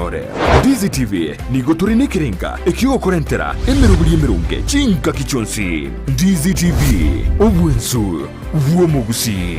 nyore. Ndizi TV nigo turi nikiringa ikigo korentera emerubuli emerunge chinka kichonsi. Ndizi TV obwensu vuo mu Gusii.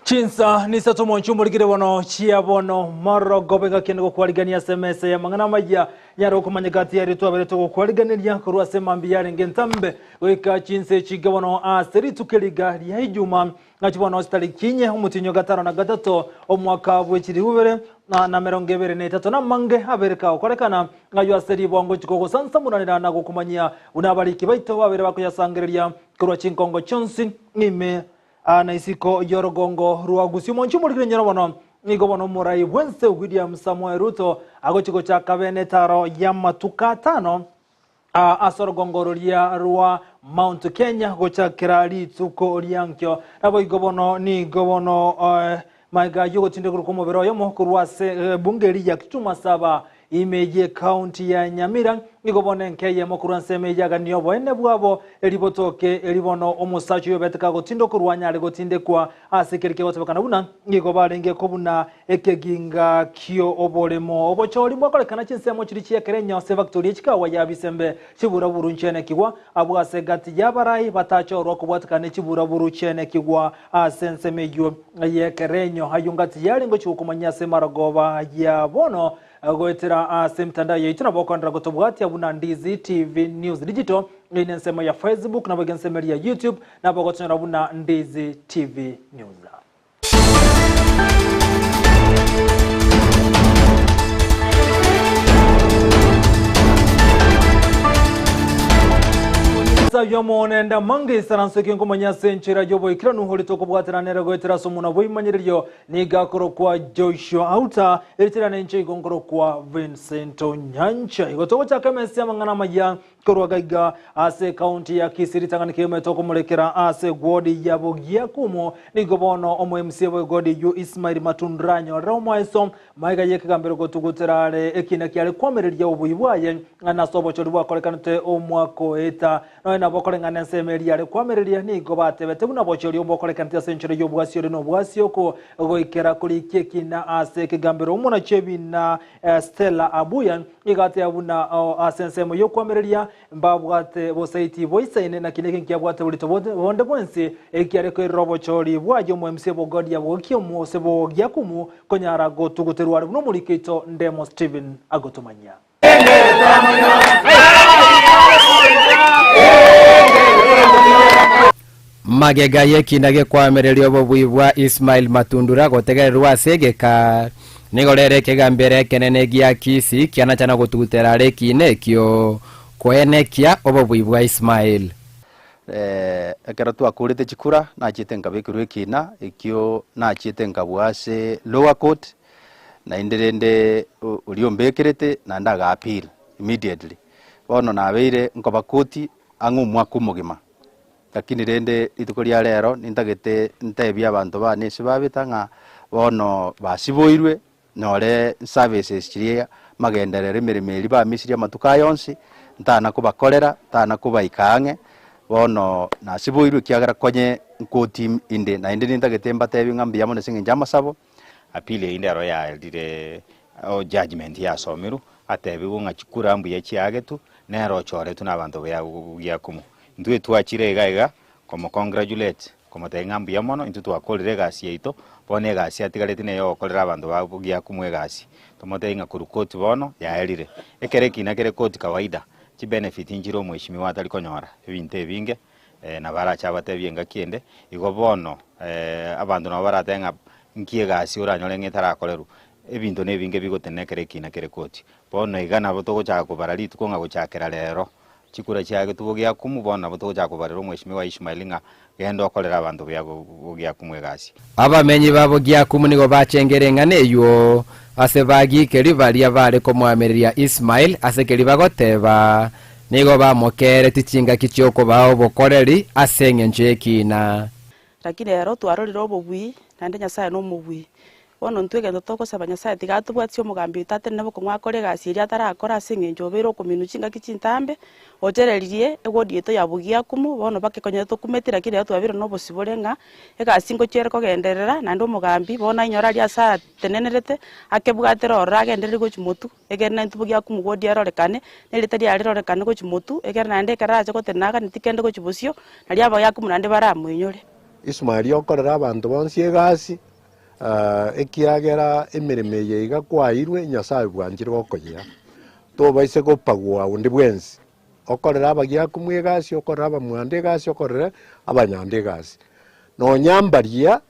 Chinsa ni Isato monchumurigire bono chia bono maro gobenga kendo kwaligania SMS ya mangana majya yaro kumanyagati ya ritu abereto kwaliganiria kurwa sema mbiyare ngentambe weka Chinsa chigabono aseri tukeliga ya ijuma ngachibono hostali kinye umutinyo gatano na gatatu omwaka bwekiri hubere na merongebere ne tato na mange abereka okorekana ngayo aseri bongo chikoko sansa munanira na gukumanyia unabaliki baito babere bakoyasangereria kurwa chinkongo chonsi ngime na isiko yorogongo ruwa Gusii monchumurigire nyoro bono nigo bono murai Vincent William Samuel Ruto agochiko cha kabene taro ya matuka tano asorogongo ruwa Mount Kenya gocha kirali tuko liankyo nabo igo bono ni gobono maiga yugo tinde kurukomo bero yo mokurwa se bungeri ya kituma saba imeje county ya Nyamira igobone nkeye mokuru nseme yaga niyo boene bwabo elibotoke elibono omusacho yobeteka gotindo kurwanya ale gotinde kwa asekerike gotebakana buna igobarenge kobuna ekeginga kyo obolemo obochori mwakolekana chinsemo chiri chiekerenya se factory chikawa ya bisembe chibura buru nchene kigwa abwase gati yabarai batacho ro kubwatakane chibura buru chene kigwa asenseme yo yekerenyo hayungati yali ngo chukumanya se maragoba ya bono goetera semtanda yeituna bokondra gotobwati abuna Ndizi TV News Digital ine nsema ya Facebook na bagensema ya YouTube na bagotera abuna Ndizi TV News. Yomo nenda mangi saranso kinkomanya senchira jobo ikiranu holito kubwatira nere goetera somuna boyimanyiriryo niga korokwa Joshua Auta eritira nenche igongoro kwa Vincent Onyancha igotogo chakamesi amangana maya korwagaiga ase county ya Kisii tanganike metoko mulekera ase godi ya Bogiakumo nigobono omo MC wa godi yu Ismail Matundranyo Romaiso maiga yekagambero gotuguterare ekina kyale kwamererya obuyibwaye anasobo chodwa kolekanete omwako eta na bokolengana nsemeri yale kwamererya nigo batebete buna bochori obokolekanete century yobwasio no bwasio ko goikera kuri kekina ase kegambero umuna chebi na Stella Abuya igate abuna asensemo yo kwamererya mbabwate bosaiti voice na kineke kyabwate bulito bonde bwensi ekyare ko robo chori bwaje mu MC bogodi ya bokyo mu sebo gyakumu konyara gotuguterwa buno mulikito Ndemo Steven agotomanya magega yekinage kwamereryo bobwibwa Ismail Matundura gotegererwa segeka nigorere kegambere kenene gya Kisii kiana chana gotugutera rekine kyo kwenekia obobwibwa Ismail ekera twakurite chikura na chite ngabikirwe kina ikyo na chite ngabwase lower court na inderende uliombekirete na ndaga appeal immediately bono nabeire ngoba koti angumwa kumugima lakini rende itukoria rero nintagete ntebya abantu bane sibabitanga bono basiboirwe nore services chiria magenderere miremeri ba misiri amatuka yonsi ntana kubakorera tana kubaikange bono nasiboirwe kiagara konye koti inde na inde nintagete mbatebi ngambi yamone singe jamasabo apile inde ro ya dire o judgment ya somiru atebi unga chikura mbu yechiagetu nero chore tuna abantu ya kumu ndwe tuachire gaiga como congratulate como tengambu ya mono intu twakolere gasi yeito bone gasi atigarete ne yo kolera abantu babugia kumwe gasi tomote inga kurukoti bono ya elire ekere kina kere koti kawaida chi benefit injiro mweshimiwa atali konyora ebinte binge na baracha batebie ngakinde igo bono abandu nabo baratenga nkie gasi oranyore ng'etarakoreru ebinto nebinge bigotenekera ekina kere koti bono iga nabo togochaka kobara rituko ng'a gochakera rero chikura chiage tubo giakumu bono nabo togochaka kobarera omweshimiwa Ismail ng'a genda okorera abandu biago giakumu egasi abamenyi babo giakumu nigo bachengereng'ana eyo ase bagikeri baria bare komwamereria Ismail ase keri bagoteba nigo bamokere tichinga kichioko bao bokoreri ase eng'encho ekina lakini rero twarorire obobui nande Nyasaye no mobui bono ntwegenda tokosaba Nyasaye tigatubwatie omogambi tate nabo kong'wakora egasi eria atarakora ase eng'encho obere okominu chingaki chintambe ochereririe egodiete yabugiakumu bono bakekonyete tokumete lakini rero twabire no bosibore ng'a egasi ngochiere kogenderera nande omogambi bono ainyora aria asa tenenerete akebwatera orora agendereri gochi motu egere na ntubugiakumu godi arorekane nerite riari rorekane gochi motu egere nande ekarache gotenaga nitikende gochi bosio nari abagiakumu nande baramoinyore Ismail okorera abantu bonsi egasi ekiagera emereme eye iga kwairwe Nyasaye bwanjire gokoyea tobaise gopagwa undi bwensi okorera abagiakumu egasi okorera abamwande egasi okorera abanyande egasi nonyambaria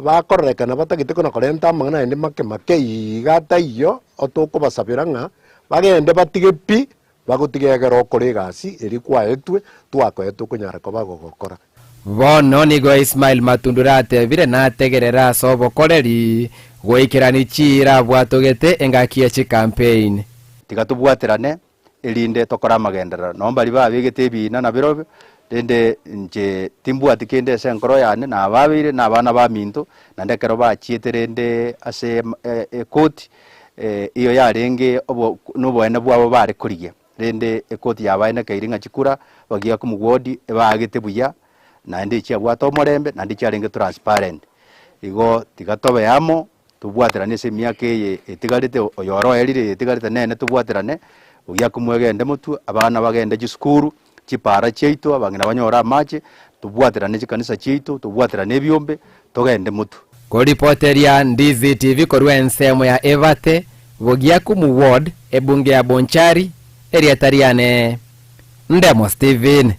bakorerekana batagite kona korenta amang'ana ende make iga taiyo otokobasabera ng'a bagende batige pi bagotigegera okora egasi eri kwaetwe twakoetwe okonyara koba gogokora bono nigo Ismail Matundura atebire nategerera ase obokoreri goikerani chira bwatogete engaki echi campaign tiga tubwaterane erinde tokora amagenderero no mbari babigete ebina na birobe rende nche timbwati kende ase enkoro yane na ababire na abana ba minto na ndekero bachieterende ase ekoti iyo yarenge noboene bwabo bare kurigia rende ekoti yabaene kairinga chikura bagia kumugodi ebagete buya na ndi chia bwato morembe na ndi chiarenge transparent igo tigatobe amo tubwaterane se miaka ye etigarite oyoro erire etigarite nene tubwaterane ugia kumwegende mutu abana bagende gisukuru chipara cheito abangina banyora amache tubwaterane chikanisa cheito tubwaterane ebyombe togende mutu koripoteria Ndizi TV korwa ensemo ya Evate Bogiakumu ward ebunge ya Bonchari eriatariane Ndemo Steven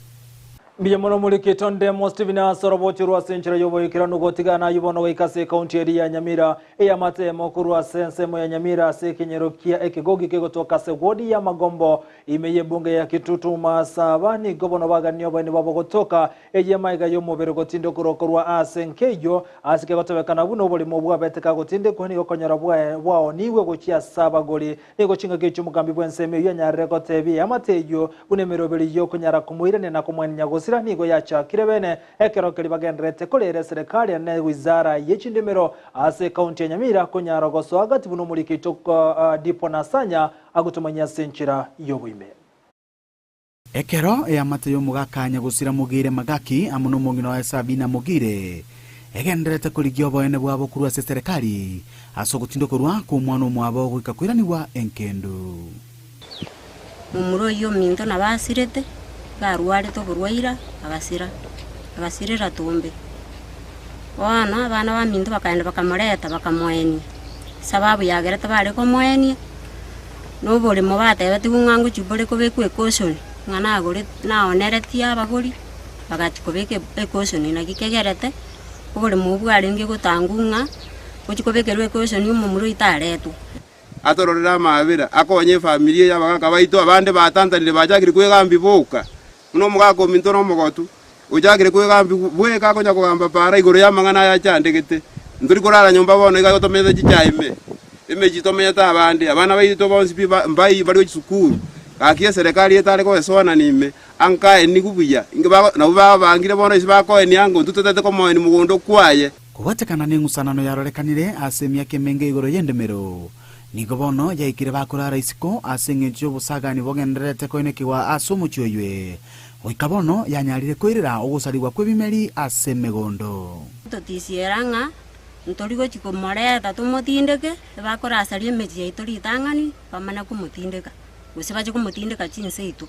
Mbiye mono mulikito Ndemo Steven asorobochi rwa senchira yobo ikirano gotigana yubono gaikase county ya Nyamira eya matemo kurwa sensemo ya Nyamira sekinyerokia ekigogi kegotoka se wodi ya Magombo imeye bunge ya Kitutu Masaba ni gobono baganyo bani babo gotoka eye maiga yomobere gotinde kurokorwa asenkejo asike gotobekana buno boli mobwa beteka gotinde kwani gokonyara bwao niwe gochia saba goli ego chinga gecho mugambi bwenseme yanyare gotebi amatejo bunemerobeli yo kunyara kumuirene na kumwenya gosira nigo yacha kirebene ekero kali bagendrete kolere serikali ne wizara yechindemero ase county ya Nyamira kunyara goso agati buno mulikito dipo nasanya agutumanya senchira yobuime ekero eyamate yomugakanya gusira mugire magaki amuno mungino wa Sabina mugire egenderete kuligia oboene bwabo kurwa se serikali asogutindo kurwa ku mwana omwabo gwikakwiraniwa enkendo mumuro yo minto nabasirete barware to kurwaira agasirira tumbe wana abana ba minto bakaenda bakamureta bakamoenia sababu yagerete bare komoenia no bole mo batebe tigungangu chibole kobeku ekoshoni ngana agore naoneretia abagori bagati kobeke ekoshoni na gikegerete bole mo bwarenge gotangunga ochikobekerwe ekoshoni umumuro itaretu atororera mabira akonye familia yabagaka baito abande batantanire bajagire kwegambi boka no mugako minto no mugotu ujagire kwegambi bweka konya kugamba para igoro yamangana ya chandegete nduri korara nyumba bono iga gotomeze chichaime emejitomenya ta abande abana baito bonsi mbai bari gisukuru akia serikali etare ko esona nime anka eni kubuya ingaba na bangire bono isibako eni ango tutete ko moeni mugondo kwaye kubatekana n'ingusanano yarorekanire ase myake menge igoro yendemero nigo bono yaikire bakurara isiko ase ng'encho busagani bogenderete koinekiwa ase omochioywe oika bono yanyarire koirera ogosariwa kwebimeri ase megondo totisieranga ntorigo chikomoreta tumotindeke bakora asari emechi yaito ritang'ani bamana kumotindeka gose bache kumotindeka Chinsa itu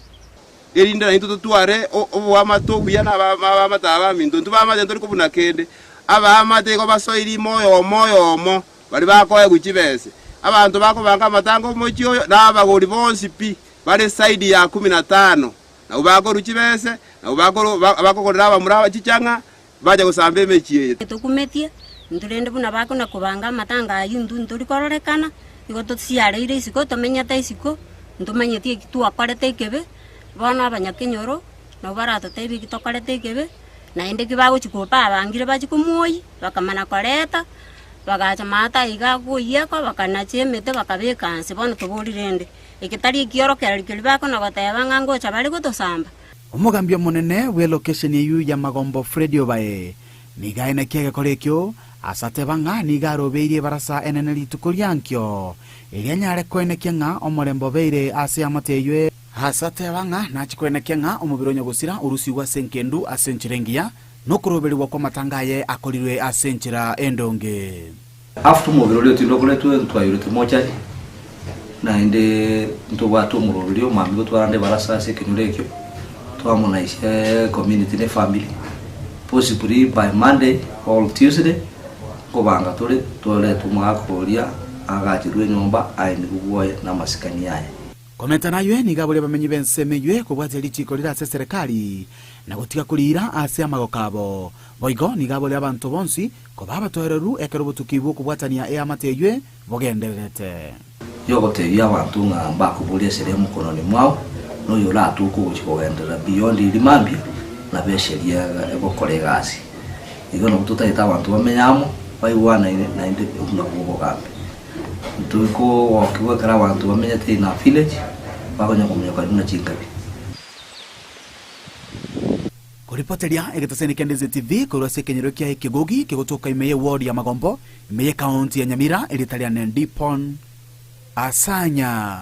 erinde na into tware obwamato buya na bamataba minto ntubamate ntori kubuna kende abamate ko basoiri moyo bari bakoye guchibese abantu bako banga matango mochio na abagori bonsi pi bari side ya 15 na ubako chibese na ubako koraba muraba chichanga baje gusamba emechiye tukumetie ndurende buna bako na kubanga matanga yundu nduri kororekana igo tusiare ire isiko tumenyate isiko ntumenyetie kitu akarete ikebe bana abanyakenyoro na barato tebi kitokarete ikebe na inde kibago chikupa abangire bachikumuyi bakamana koreta bagacha mata igaguye ko bakanachemete bakabekanse bono tuburirende ikitari kiorokera likilibako na goteba ngango chabali gutosamba omugambia munene we location yu ya Magombo Fredio bae nigaine kiege korekyo asate banga nigarobeirie barasa enene litukuriankyo irianyare koine kenga omorembo beire ase amateywe asate banga nachikoine kenga omubironyo gusira urusi wa senkendu asenchirengia nokuroberiwa kwa matangaye akorirwe asenchira endonge after mubirolio tindokoletwe ntwayurete moja na inde ntobatu murolio mamigo twarande barasa sekenurekyo twamunaishe community ne family possibly by Monday or Tuesday kobanga tole tumakoria agajirwe nyomba aini kugoye na masikani yaye komenta nayo ni gabule bamenyi bensemeywe kubwate lichikorira ase serikali na gutika kulira ase amagokabo boigo ni gabule abantu bonsi kobaba tohereru ekerobutukibu kubwatania e amateywe bogenderete yogote abantu ngamba kubulia sere mukononi mwao no yola atuko kuchibogendera beyond ilimambia na besheria ebokoregasi igo no tutaita abantu bamenyamo baiwana na inde unakubogambe tuko wakiwa kara abantu bamenyate na village bagonya kumenya kwa duna chingabi kuripoteria egetaseni Ndizi TV kurase kenyero kia kigogi kigotoka imeye ward ya Magombo imeye county ya Nyamira elitalia Ndipon Asanya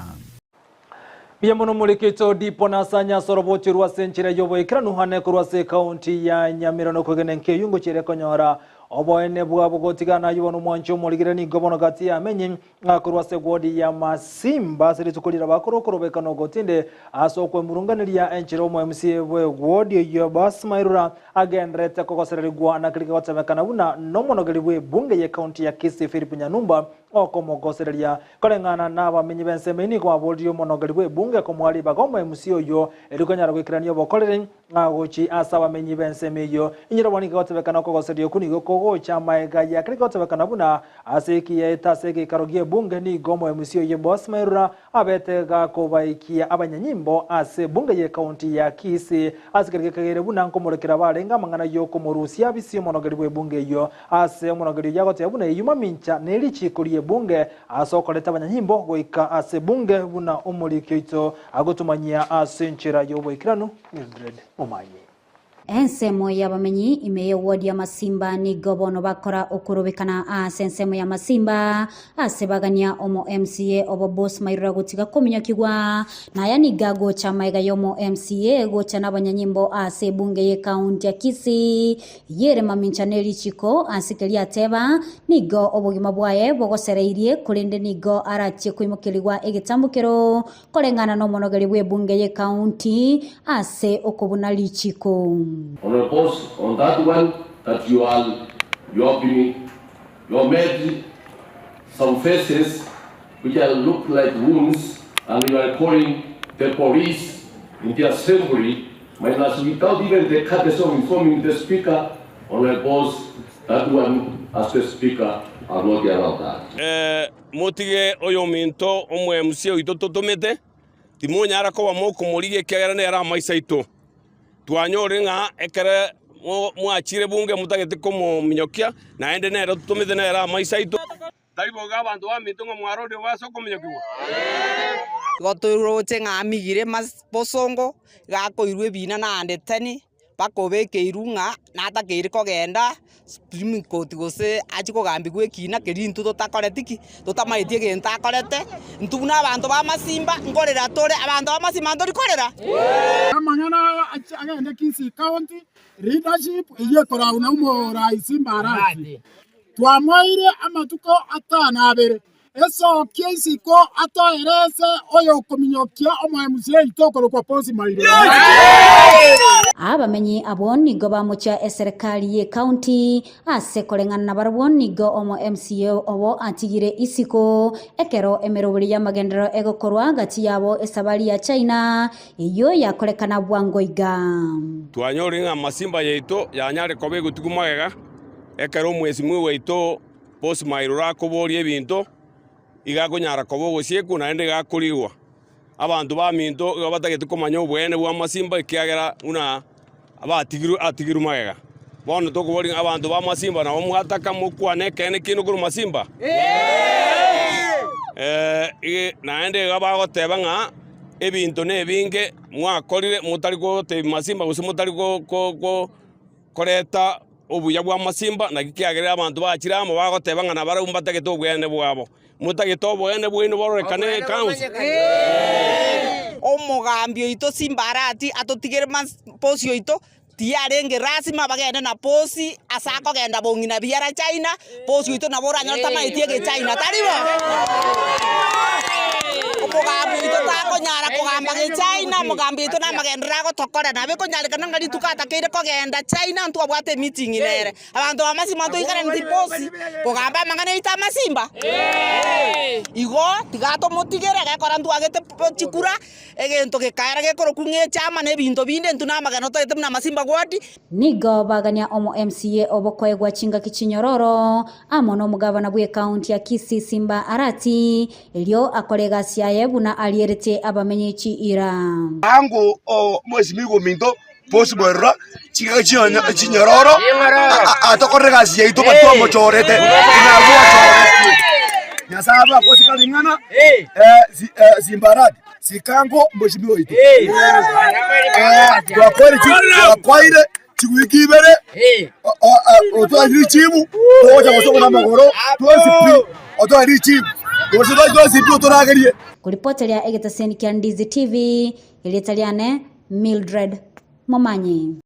Biamono mulikito Dipon Asanya soroboti rwasenchira yobo ikranu hane kurwase county ya Nyamira no kwegenenke yungo chire konyora oboene bwabo gotigana yubono mwancho muligire ni gobono gati ya menyi ngakurwase godi ya Masimba siri tukulira bakorokorobe no gotinde asokwe murunganiria enchiro mu MCA we godi ya Basmairura agendrete kokosereri gwa na klika gotemekana buna no monogeli we bunge ye county ya Kisii Philip Nyanumba okomogosereria kolengana na bamenyi bensemeni kwa bodio monogeli we bunge komwali bagomba MCA yo erikonyara gwikirania bokorere ngagochi asaba menyi bensemeyo inyira boni gotemekana kokoserio kunigo kogo chama ya klika gotemekana buna aseki ya taseki karogie bunge ni gomo MCA ye Basmairura abetega kobaikia abanyanyimbo ase bunge ye county ya Kisii asikirike kagere buna nkomorekera barenga mangana yo komorusia bisi monogeli we bunge yo ase monogeli yagote buna yuma mincha nelichikurie bunge asokoleta abanyanyimbo goika ase bunge buna umurikito agotumanyia ase nchira yobo ikiranu Mildred Omaye ensemo y'abamenyi imeye ward ya Masimba ni gobono bakora okurobekana ase ensemo ya Masimba asebagania omo MCA obo boss mairura gutiga kominya kigwa na yani gago chamaiga yomo MCA gocha n'abanyanyimbo ase bunge ye county ya Kisii yere maminchaneri chiko asikelia teba nigo obogima bwaye bogosereirie kurinde nigo arachie kwimukirigwa egetambukero kolengana no monogeri bwe bunge ye county ase okobuna lichiko. Honorable boss, on that one, that you made some faces which look like wounds, and you are calling the police in the assembly, minus without even the courtesy of informing the speaker. Honorable boss, that one, as the speaker, are not allowed that. Motige oyominto omwe MCA itototomete timonyara ko bamoko mulige kera nera Isato twanyore nga ekere mwachire bunge mutagete ko minyokia na ende nera tutomete nera Isato taiboga abantu bamitongo mwarode basoko minyokiwa goturoche nga migire mas posongo gakoirwe bina na ande tani bakobeke irunga nata keire kogenda Supreme Court gose achiko gambigwe kina kerintu totakoretiki totamaitie genta akorete ntuna abantu ba Masimba ngorera tore abantu ba Masimba ndorikorera amanyana agende Kisii County leadership iye kora una umo rais Mbaraki twamwaire amatuko atana abere eso kiesiko atoerese oyo kominyokia omuMCA itokoro kwa posi mairo. Abamenyi abonigo bamucha eserikali ye county ase kolengana na barabonigo omuMCA obo atigire isiko ekero emerobiri ya magendero egokorwa gati yabo esabali ya China iyo yakolekana bwangoiga. Twanyore amasimba yeito yanyare kobe gutukumagega ekero mwezi mwe weito posi mairo rakobori ebinto igakonyara kobogo sieku na ende gakuriwa abantu ba minto batagete komanya obwene bwa masimba ikiagera una abatigiru magega bono tokobori abantu ba masimba na omwataka mukwane kene kino kuru masimba na ende gabagoteba nga ebinto nebinge mwakorire mutari gote masimba guse mutari go koreta obuya bwa masimba na kikiagera abantu bakiramo bagoteba nga nabarumba tagete obwene bwabo mutagete obwene bwino bororekane council omugambio ito simbarati atotigere posi ito tiarenge rasima bagenda na posi asako genda bongina biara China posi ito nabora nyota maitiege China taribo omugambio ito takonyara kugamba ge China mugambio ito namagendera gotokora nabe konyalika ngari tukatakire kogenda China ntu abwate meeting inere abantu bamasima to ikara ndi posi kugamba mangane ita masimba igo tigato motigere gakora ntu agete chikura egento gekaira gekoro kunge chama nebinto binde ntu namagano to etemna masimba gwadi nigo bagania omuMCA obokoegwa chinga kichinyororo amono mugabana bwe county ya Kisii Simba Arati elio akolega siayebu na alierete abamenyichi ira ango mwezi migo minto posi bwerra chinga chinyororo atokorega siaito patwa mochorete tunagua chorete nyasaba posi kalingana Simbarati sikango mwezi migo ito kwaire chikuikibere otwari chimu toja gosoko na magoro twasipi otwari chimu twasipi toragerie kuripoteria egetaseni kia Ndizi TV ilitaliane Mildred Momanyi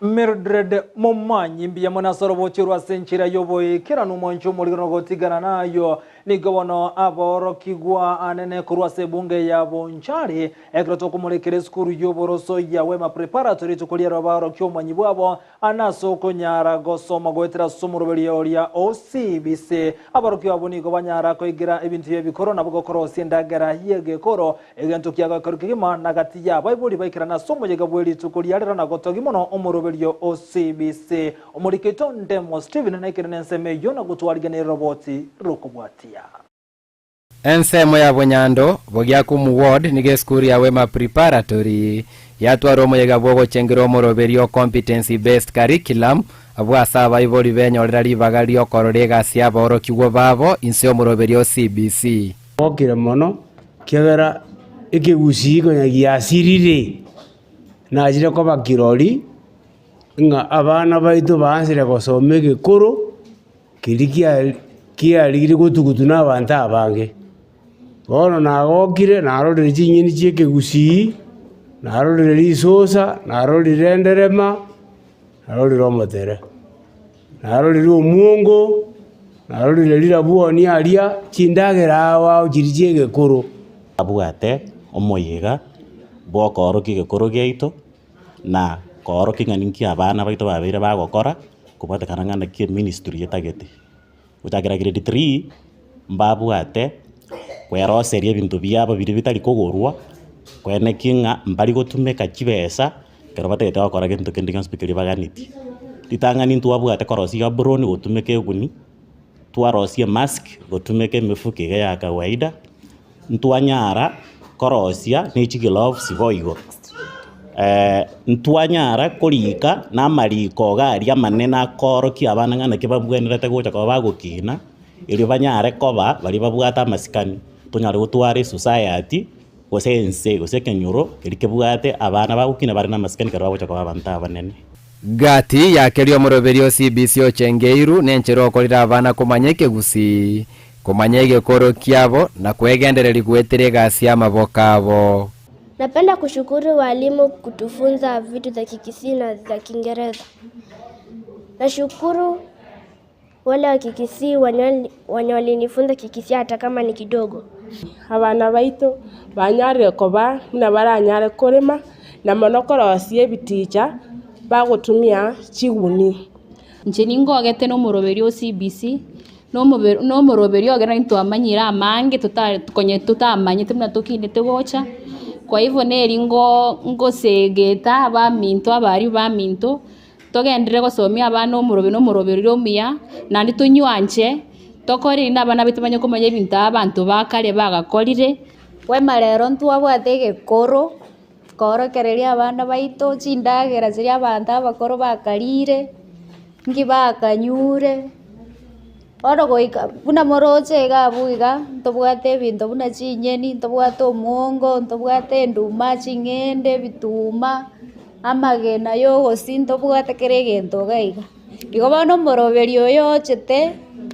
Mildred Momanyi mbia monasoro bochirwa senchira yoboye kira numoncho muligano gotigana nayo nigobono aboro kigwa anene kurwa sebunge ya bonchari ekroto kumulekere skuru yoboroso ya wema preparatory tukuliera aboro kyomanyi bwabo anaso konyara gosoma goetera sumurubeli oria OCBC aboro kyabo nigo banyara koigira ebintu yebikoro nabwo korosi ndagara yege koro egento kyaga korukigima nagati ya baibuli baikira na somo yega bweli tukuliera na gotogimono omurubeli OCBC omuriketo ndemo Steven naikirene nseme yona gutwarigane roboti rokobwati ensemo ya bonyando bogya ku ward nige skuru ya wema preparatory yatwaro moyega bwogo chengero moroberio competency based curriculum abwa saba ibori benyorera libaga lyo kororega sia boro kiwo babo inseo moroberio CBC okire mono kegera ikigusii konyagia asirire na ajire ko bakirori nga abana baitu bansire gosome gikuru kirikia ligire gutugutu na abantu abange bono nagokire narorire chinyeni chieke Gusii narorire risosa narorire nderema narorire omotere narorire omuongo narorire lirabuoni aria chindagera awa chirichie gekuru abwate omoyega bwokoroki gekuru geito na koroki nganinki abana baito babire bagokora kubate kanangana ki ministry etagete utagira grade 3 mbabwate kweroseria ebintu byabo biri bitari kugurwa kwene kinga mbari gotumeka kibesa kero batete bakora gintu kindi kanspikiri baganiti ditangani ntwabwate korosia broni gotumeke guni twarosia mask gotumeke mifuke ya kawaida ntwanyara korosia nichi gloves boigo ntwanyara kurika na mariko garia manena koroki abana ngana kibabwenerete gocha kwa bagukina ili banyare koba bali babwata masikani tunyare gutware society gosense gosekenyuro ili kebwate abana bagukina bari na masikani karo gocha kwa banta banene gati yakerio moroberio CBC ochengeiru nenchero korira abana kumanyeke Gusii kumanyege koro kiabo na kwegendereri gwetere gasi amaboka abo. Napenda kushukuru walimu kutufunza vitu za Kikisii na za Kiingereza. Nashukuru wale wa Kikisii wenye walinifunza Kikisii hata kama ni kidogo. Abana baitu banyare koba na baranyare kurima na monokora wasie biticha bagutumia chiguni. Nchini ngogete no muroberio CBC no muroberio ogera into amanyira amange tutamanyite muna tukinete gocha. Kwa hivyo neri ngosegeta baminto abari baminto togendere gosomia abana omuroberio omia nandi tunywanche tokori nabana bitumanye kumanya ebintu abantu bakare bagakorire. Wema rero ntwabwate gekoro korokereria abana baito chindagera ziria abantu abakoro bakarire ngi bakanyure oro goika buna moroche gabuiga ntobwate ebintu buna chinyeni ntobwate omuongo ntobwate nduma ching'ende bituma amagena yogosi ntobwate kere egento gaiga igo bono omoroberio oyo ochete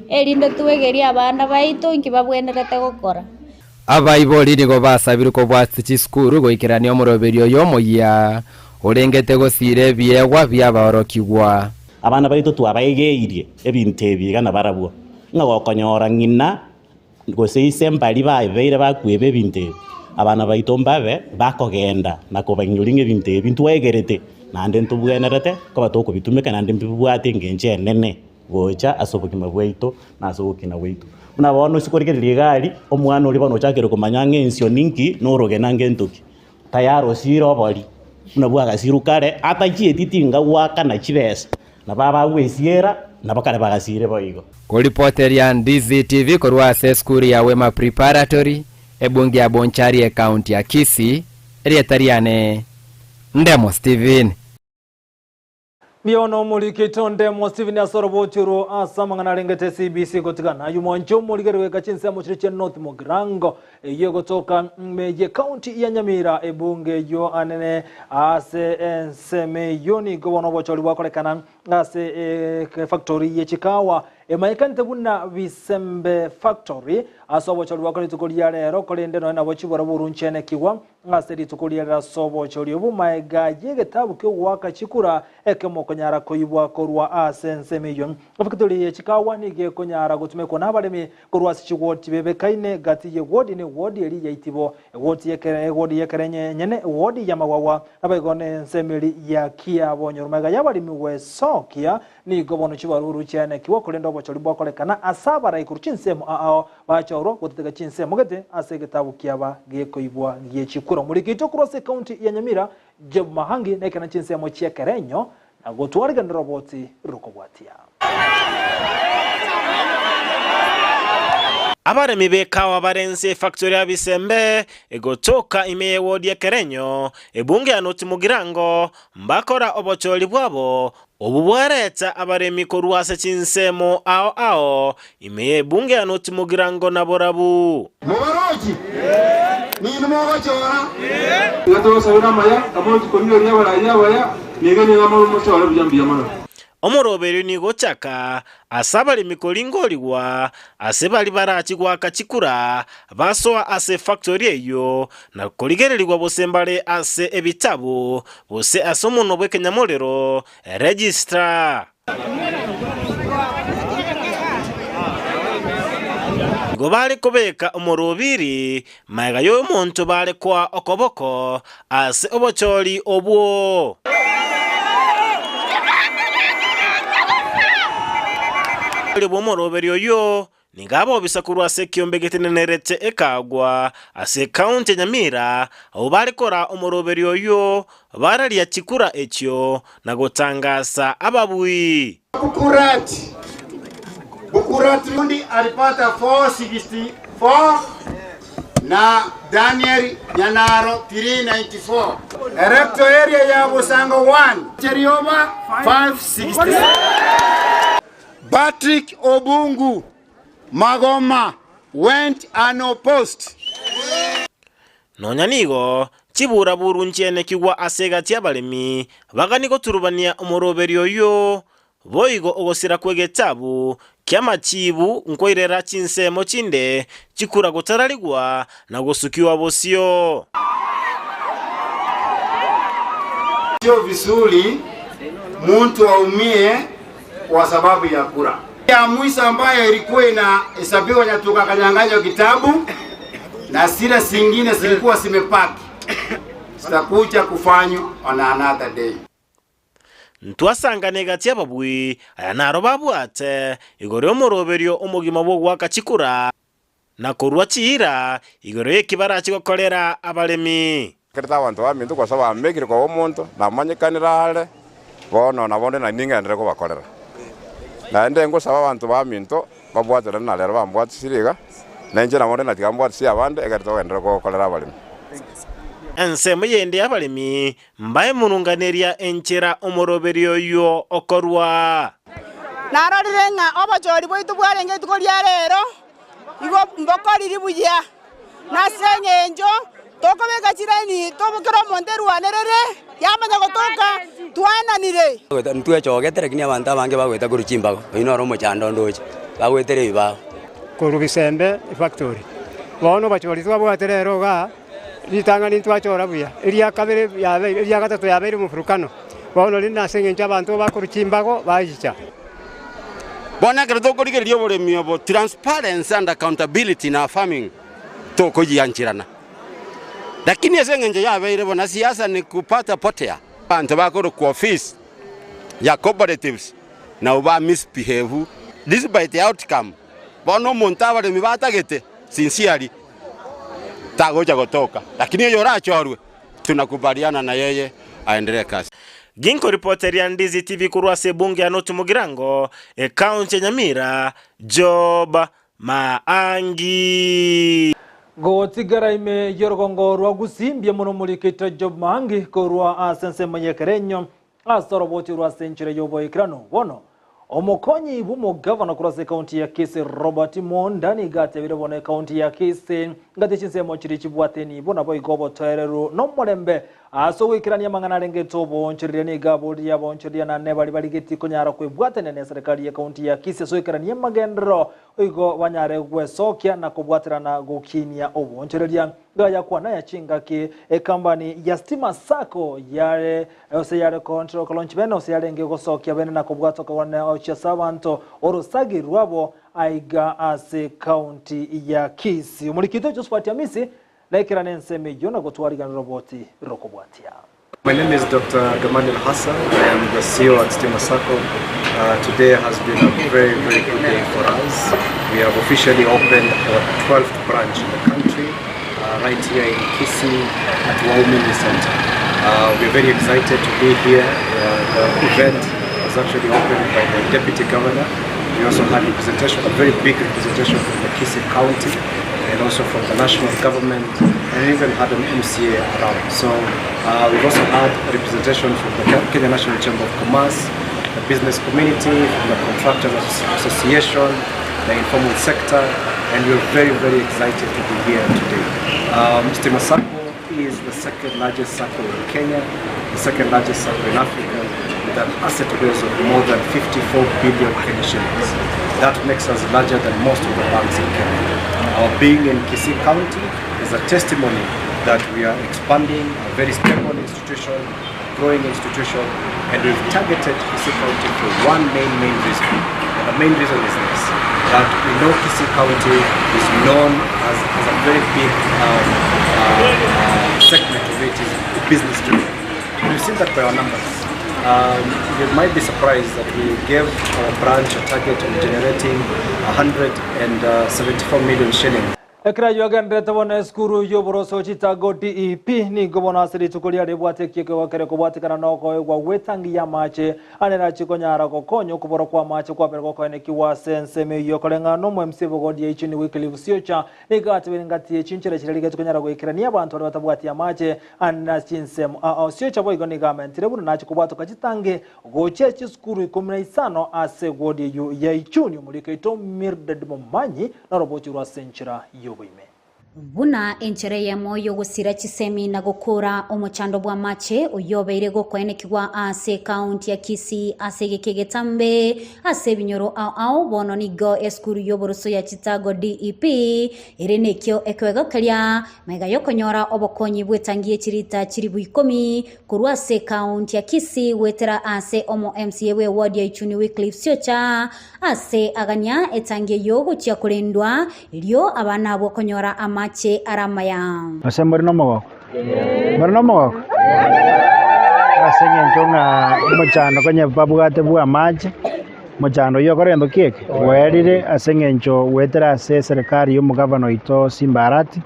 erinde twegeria abana baito nki babwenerete gokora. Abaibori nigo basabire ko bwatsi chisukuru goikerania omoroberio oyo omoyia orengete gosire biegwa biabarokigwa. Abana baitu twabaigeire ebintu ebiga na barabwo nga gokonyora ngina goseise mbali babeire bakwebe ebintu abana baitu mbabe bakogenda na kubanyuringa ebintu ebintu wegerete nande ntubwenerete ko batokubitumika nande mbibwate ngenje nene gocha asobokima bwaitu na asobokina bwaitu muna bono sikorigereria gari omwana ori bono chakere kumanya ng'ensio ninki norogena ngentoki tayaro siro bori muna bwaga sirukare atachietitinga waka na chibesa na baba wesiera na bakare bagasire boigo. Kuripoteria Ndizi TV korwa skuru ya Wema Preparatory ebunge ya Bonchari County ya Kisii erietariane Ndemo Steven. Miono mulikito Ndemo Steven asorobotiro asamangana rengete CBC gotigana yumoncho muligere weka Chinsa muchiriche North Mugirango iyo gotoka meje county ya Nyamira ebunge yo anene ase enseme yoni gobono bochori bwakolekana ase factory ye Chikawa emaikante buna Visembe factory asobo chori wakoli tukolia rero kolende no na bochibora burunchene kiwa ase tukolia rero sobo chori obu maiga yege tabu ke waka chikura ekemo konyara koibwa korwa ase enseme yon factory ye Chikawa nige konyara gutume ko nabalemi korwa sichigoti bebekaine gati ye wodi ne wodi eri yaitibo wodi yekerenye nyene wodi yamawawa abaigone nsemeli ya kia bonyorumaga yabalimi wesokia ni gobono chibaruru cyane kiwa kolendo bochori bwakolekana asabara ikuru Chinsemo ao bachoro gutega Chinsemo gete asegetabu kiaba gekoibwa giechikuro muri kito cross county ya Nyamira je mahangi nekana Chinsemo chiekerenyo na gotwarga ndroboti rukobwatia. Abaremi bekawa barense factory ya Visembe egotoka imeye wodi yekerenyo ebunge ya North Mugirango mbakora obocholi bwabo obubwareta abaremi korwase Chinsemo ao imeye ebunge ya North Mugirango na borabu Mubaroji ni nmogo chora ngato sabira maya amoji konyo ryabaya nigene ngamo mushora byambiya mana. Omoroberio ni gochaka asabali mikolingoliwa asebali barachi gwaka chikura basoa ase factory eyo na koligererwa bosembale ase ebitabu bose asomono bw'Kenyamolero registrar go bali kobeka omorobiri maiga yo monto bali kwa okoboko ase obocholi obwo Omoroberio yo ningabo bisakuru ase kiombe getenerete ekagwa ase county Nyamira abo balikora omoroberio yo baralia chikura ekyo na gotangasa ababui Bukurati ndi alipata 464 na Daniel Nyanaro 394. Erecto area ya Busango 1 Cherioma 566. Patrick Obungu Magoma went unopposed. Nonyanigo chibura burunchene kigwa asega tiabalemi baganiko turubania omoroberio yo boigo ogosira kwegetabu kyamachibu nkoirera Chinsemo chinde chikura gotaraligwa na gosukiwa bosio sio vizuri muntu aumie kwa sababu ya kura. Ya mwisho ambayo ilikuwa inahesabiwa nyatuka kanyang'anywa kitabu na zile zingine zilikuwa zimepaki. Zitakuja kufanywa on another day. Ntwasangane gati ababui aya naro babwate igoro omoroberio omugima bwo gwaka chikura na korwa chira igoro ekibara chigokorera abaremi. Kereta abantu bamintu kwa sababu megire kwa omuntu na manyikanira ale bono na bonde na ningendere ko bakorera. Na ende ngo saba abantu bamintu babwatira na lero bambwati siriga na nje na bonde na tigambwati si abande egerto gendere ko bakorera abaremi. Ensemo yende abalemi mbaye mununganeria enchera omoroberio yo okorwa. Narorire nga obachori boitu bwarenge tukoria rero igo mbokori ribuya nasenyenjo tokobeka chirani tobukira monderu anerere yamanya gotoka twananire gweta ntwe chogetere kinya abantu abange bagweta kuruchimbago inoro mochando ndoje bagwetere iba kurubisembe factory bono bachori twabwaterero ga litanga nitwachora buya iria kabere yabe iria gatatu yabe mu furukano bono lina sengenja abantu bakuruchimbago bayicha bona kerto korigeria oboremi obo transparency and accountability na farming to kojianchirana lakini esengenje yabeire bona siasa ni kupata potea bantu bakoro ku office ya cooperatives na uba misbehave despite the outcome bono montaba de mibatagete sincerely tagoja gotoka lakini hiyo rachorwe tunakubaliana na yeye aendelee kazi. Ginko reporter ya Ndizi TV kurwa sebunge ya Notu Mugirango county ya Nyamira Job Maangi gotigara ime yorgongo rwa Gusii mbye muno mulikita Job Maangi kurwa asense manyekerenyo asoroboti rwa senchire yobo ikrano bono omokonyi bumo governor kurase county ya Kisii Robert Mondani gate birobone county ya Kisii ngate chinsemo chiri chibwateni bona boy gobo toerero no molembe aso wikirania mangana renge tobo nchirire ni gabodi ya bonchiria na ne bali bali geti konyara kwebwatene ne serikali ya county ya Kisii so wikirania magendro igo banyare gwesokia na kubwatirana gukinia obonchiria gaya kwa na ya chinga ki company ya stima sako yare ose yare control launch bene ose yare nge gosokia bene na kubwatoka wana ocha sabanto orosagi rwabo aiga ase county ya Kisii mulikito Josephat Amisi laikira nenseme yona gotwarigan roboti rokobwatia. My name is Dr. Gamal Hassan. I am the CEO at Stima Sacco. Today has been a very, very good day for us. We have officially opened our 12th branch in the country, right here in Kisii at Waumini Center. We're very excited to be here. The event was actually opened by the Deputy Governor. We also had representation, a very big representation from the Kisii County and also from the national government, and we even had an MCA around. So we've also had representation from the Kenya National Chamber of Commerce, the business community, from the Contractors Association, the informal sector, and we're very, very excited to be here today. Stima Sacco is the second largest Sacco in Kenya, the second largest Sacco in Africa, with an asset base of more than 54 billion Kenyan shillings. That makes us larger than most of the banks in Kenya. Our being in Kisii County is a testimony that we are expanding a very stable institution, growing institution, and we've targeted Kisii County for one main reason. And the main reason is this, that we know Kisii County is known as a very big segment of it is business driven. We've seen that by our numbers. You might be surprised that we gave our branch a target of generating 174 million shillings. Ekra yogende tabona skuru yoboroso chitago DEP ni gobona asiri tukulia rebwate kike wakere kubwatikana noko kwa wetangi ya mache anera chikonyara kokonyo kuboro kwa mache kwa perko kwa nekiwa senseme yokolenga no mwemsibo godi ya ichini wiki livusyocha nigati ngati chinchire chirelike tukonyara kwa ikirani abantu batabwati ya mache anna chinsem syocha boy goni government rebuno nachi kubwatoka chitange goche chiskuru 15 ase godi ya ichuni mulike ito mirded momanyi na robochi rwa senchira yoboime. buna enchere ya moyo gusira chisemi na gukura omuchando bwa mache uyobeire gukwenekirwa ase county ya Kisii ase gekegetambe ase binyoro au bono nigo eskuru yoboroso ya Chitago DEP irenekyo ekwegokeria mega yokonyora obokonyi bwetangiye chirita chiribu 10 kurwa ase county ya Kisii wetera ase omo MCA we ward ya Ichuni Wycliffe Siocha ase aganya etangiye yogo chia kulendwa ilio abana abo konyora amache aramaya asemori no mago asenge ntonga mochano konye babugate bwa amache mochano yo korendo kieke werire asenge ncho wetera ase serikali yo mugavano ito Simbarati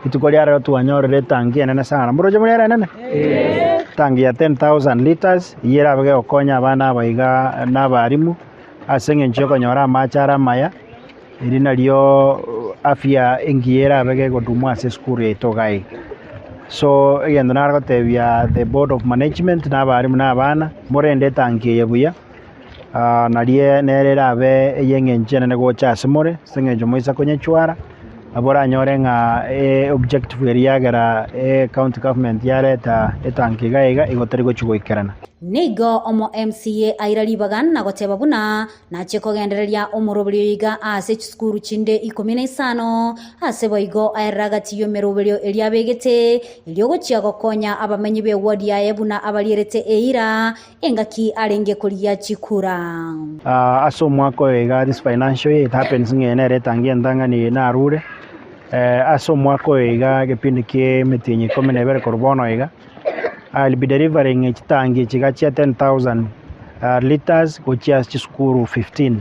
itukolia rero tuanyorere tangi enene sana muroje muri enene tangi ya 10,000 liters yera bage okonya abana baiga n'abarimu asenge ncho konyora amache aramaya irina lyo afya engiera bage godumwa ase skuru ito gai so yendo naragotebia the board of management n'abarimu n'abana morende tangi yebuya nalie nerera abe yengenje nene gocha asemore sengenjo moisa konyechwara abora nyore nga objective eriagera county government yareta etanki gaiga igotari gochugoikerana nigo omo MCA airalibagan na goteba buna na chikogendereria omurobiriga ase skuru chinde 15 ase boigo airagati yo meroberio eliabegete eliogochia gokonya abamenyi be ward ya ebuna abalierete eira engaki arenge kulia chikura aso mwako ega this financial year it happens ngene tangi ndanga ni narure aso mwako ega gepindi ke metinyi komene bere korbono ega I'll be delivering chitangi chigachia 10,000 liters gochia chiskuru 15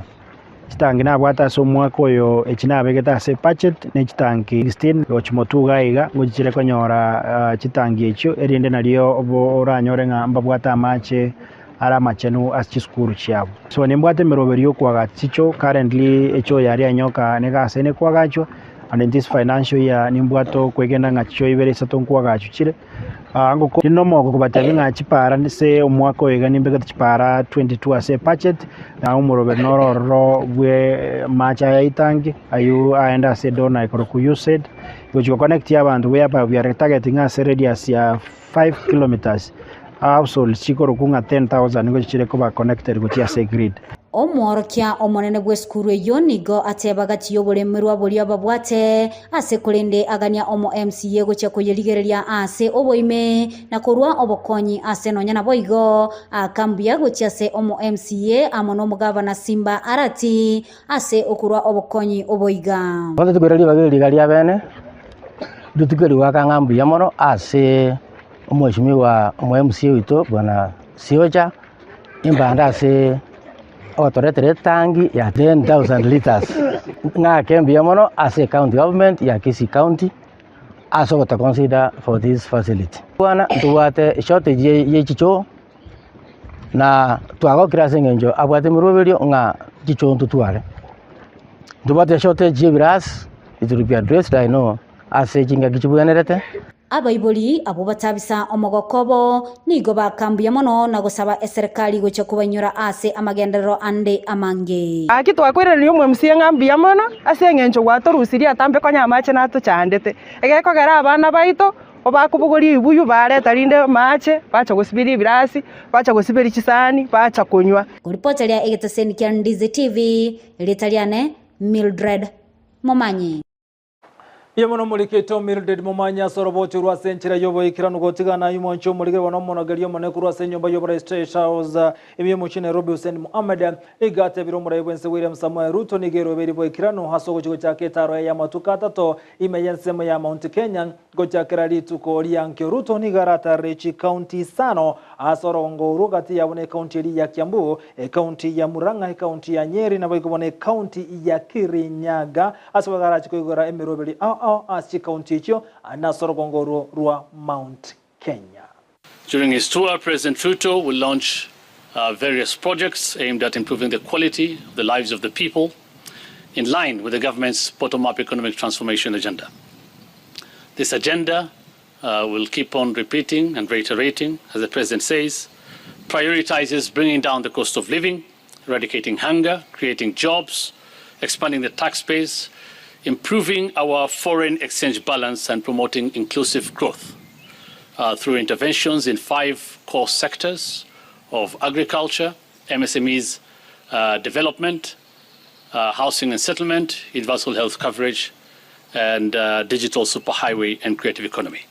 chitangi na bwata so mwako yo echinabegeta ase budget ne chitangi 16 gochimotuga iga gochire konyora chitangi echo erinde nalio oranyore nga mbabwata amache ara machenu as chiskuru chiabo so nimbwate meroberio kwaga chicho currently echo yari anyoka nega ase ne kwagacho and in this financial year nimbwato kwegenda ngacho ibere satonkwaga chire ango ko nomo ko batabi nga chipara se omwaka wega nimbega chipara 22 ase budget na umuro nororo bwe macha ya itangi ayu aenda se dona ikoroku used which will connect abantu whereby we are targeting ase radius ya 5 kilometers also chikoroku nga 10,000 ngo chire ko ba connected go tia se grid omworokia omonene bwe skuru eyo nigo atebaga tiyobolemerwa boli ababwate ase kulende agania omo MCA gocha kuyeligereria ase oboime na korwa obokonyi ase nonyana boigo akambia gocha se omo MCA amono mugavana Simba Arati ase okurwa obokonyi oboiga bande tugereri bagerigaria bene dutukeri wakangambia mono ase omweshimiwa omo MCA wito bwana Siocha imbanda ase otoretere tangi ya 10,000 liters nga kembia mono as a county government ya Kisii County aso to consider for this facility bwana tuwate shortage ye chicho na twago krasengenjo abwate muroberio nga chicho ntutware tuwate shortage ye biras it will be addressed I know as a jinga kichubwenerete abaiboli abo batabisa omogokobo nigo bakambia mono na gusaba eserikali gocha kubanyura ase amagendero ande amange akitwakwire ni umwe MCA ngambia mono ase ngencho gwatorusiria tambe konya amache nato chandete egeko gera abana baito obakubugori ibuyu bareta rinde mache bacha gusibiri birasi bacha gusibiri chisani bacha kunywa kuripotelia egeteseni kya Ndizi TV litaliane Mildred Momanyi Yemono muliketo Mildred Momanya soroboti rwa senchira yobo ikirano gotigana yumoncho mulige wono monogerio monekuru asenyomba yobo State House emiye muchine Robi Hussein Muhammad igate biro murayibense William Samuel Ruto nigero beri bo ikirano haso gochigo chake taro ya matuka tato imeyensemo ya Mount Kenya gochakira lituko lianke Ruto nigarata rechi county sano asorongo rugati yabone county ya Kiambu county ya Murang'a county ya Nyeri na boikobone county ya Kirinyaga aswagara chikogora emirobeli as county cho anasorogongoro rwa Mount Kenya. During his tour, President Ruto will launch various projects aimed at improving the quality of the lives of the people in line with the government's bottom-up economic transformation agenda. This agenda will keep on repeating and reiterating, as the President says, prioritizes bringing down the cost of living, eradicating hunger, creating jobs, expanding the tax base, improving our foreign exchange balance and promoting inclusive growth through interventions in 5 core sectors of agriculture, MSMEs, development, housing and settlement, universal health coverage, and digital superhighway and creative economy.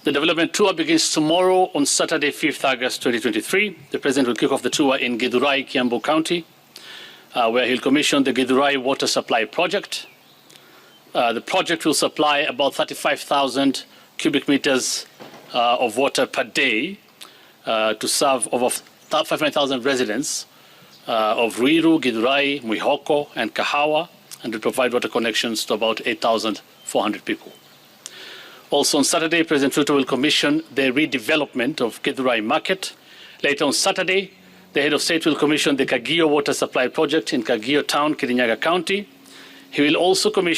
The development tour begins tomorrow on Saturday, 5th August 2023. The President will kick off the tour in Githurai, Kiambu County, where he'll commission the Githurai Water Supply Project. The project will supply about 35,000 cubic meters of water per day to serve over 500,000 residents of Ruiru, Githurai, Mwihoko, and Kahawa, and will provide water connections to about 8,400 people. Also on Saturday, President Ruto will commission the redevelopment of Githurai Market. Later on Saturday, the head of state will commission the Kagio Water Supply Project in Kagio Town, Kirinyaga County. He will also commission